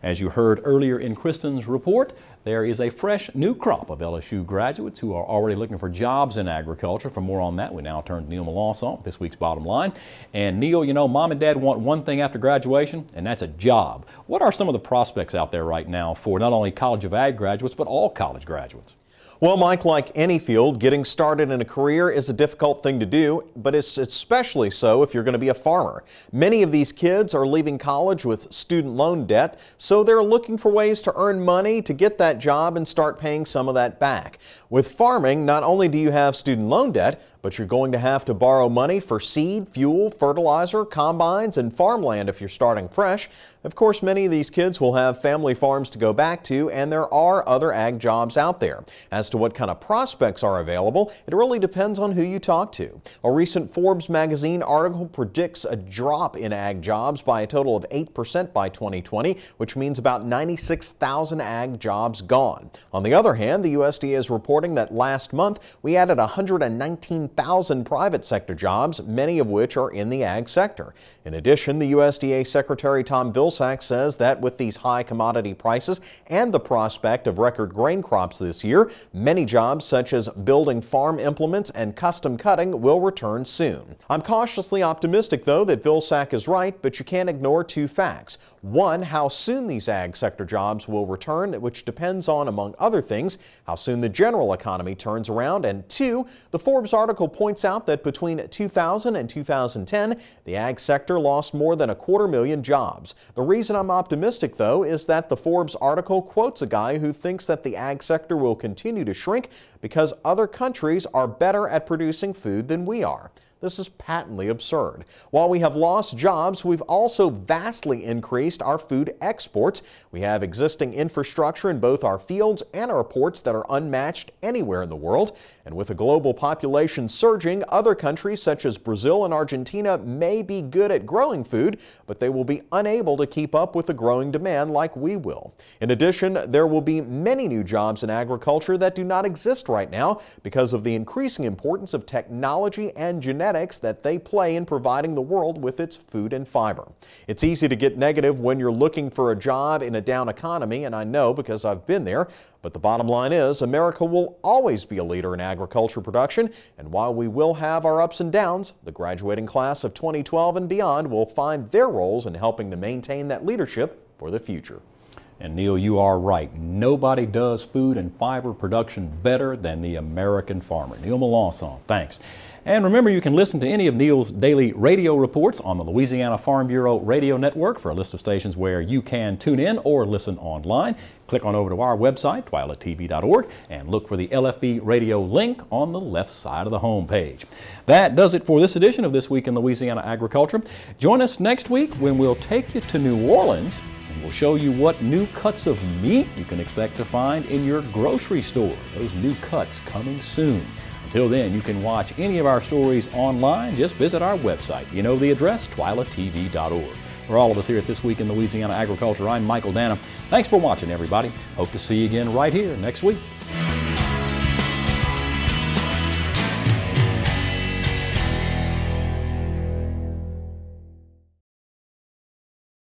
As you heard earlier in Kristen's report, there is a fresh new crop of LSU graduates who are already looking for jobs in agriculture. For more on that, we now turn to Neil Melancon with this week's Bottom Line. And Neil, you know, Mom and Dad want one thing after graduation, and that's a job. What are some of the prospects out there right now for not only College of Ag graduates, but all college graduates? Well, Mike, like any field, getting started in a career is a difficult thing to do, but it's especially so if you're going to be a farmer. Many of these kids are leaving college with student loan debt, so they're looking for ways to earn money to get that job and start paying some of that back. With farming, not only do you have student loan debt, but you're going to have to borrow money for seed, fuel, fertilizer, combines, and farmland if you're starting fresh. Of course, many of these kids will have family farms to go back to, and there are other ag jobs out there. As to what kind of prospects are available, it really depends on who you talk to. A recent Forbes magazine article predicts a drop in ag jobs by a total of 8% by 2020, which means about 96,000 ag jobs gone. On the other hand, the USDA is reporting that last month we added 119,000 private sector jobs, many of which are in the ag sector. In addition, the USDA Secretary Tom Vilsack says that with these high commodity prices and the prospect of record grain crops this year, many jobs such as building farm implements and custom cutting will return soon. I'm cautiously optimistic, though, that Vilsack is right, but you can't ignore two facts. One, how soon these ag sector jobs will return, which depends on, among other things, how soon the general economy turns around. And two, the Forbes article points out that between 2000 and 2010, the ag sector lost more than 250,000 jobs. The reason I'm optimistic, though, is that the Forbes article quotes a guy who thinks that the ag sector will continue to shrink because other countries are better at producing food than we are. This is patently absurd. While we have lost jobs, we've also vastly increased our food exports. We have existing infrastructure in both our fields and our ports that are unmatched anywhere in the world. And with a global population surging, other countries such as Brazil and Argentina may be good at growing food, but they will be unable to keep up with the growing demand like we will. In addition, there will be many new jobs in agriculture that do not exist right now because of the increasing importance of technology and genetics that they play in providing the world with its food and fiber. It's easy to get negative when you're looking for a job in a down economy, and I know because I've been there, but the bottom line is America will always be a leader in agriculture production, and while we will have our ups and downs, the graduating class of 2012 and beyond will find their roles in helping to maintain that leadership for the future. And Neil, you are right. Nobody does food and fiber production better than the American farmer. Neil Melancon, thanks. And remember, you can listen to any of Neil's daily radio reports on the Louisiana Farm Bureau radio network. For a list of stations where you can tune in or listen online, click on over to our website, twilattv.org, and look for the LFB radio link on the left side of the home page. That does it for this edition of This Week in Louisiana Agriculture. Join us next week when we'll take you to New Orleans. We'll show you what new cuts of meat you can expect to find in your grocery store. Those new cuts coming soon. Until then, you can watch any of our stories online. Just visit our website. You know the address, twilattv.org. For all of us here at This Week in Louisiana Agriculture, I'm Michael Dana. Thanks for watching, everybody. Hope to see you again right here next week.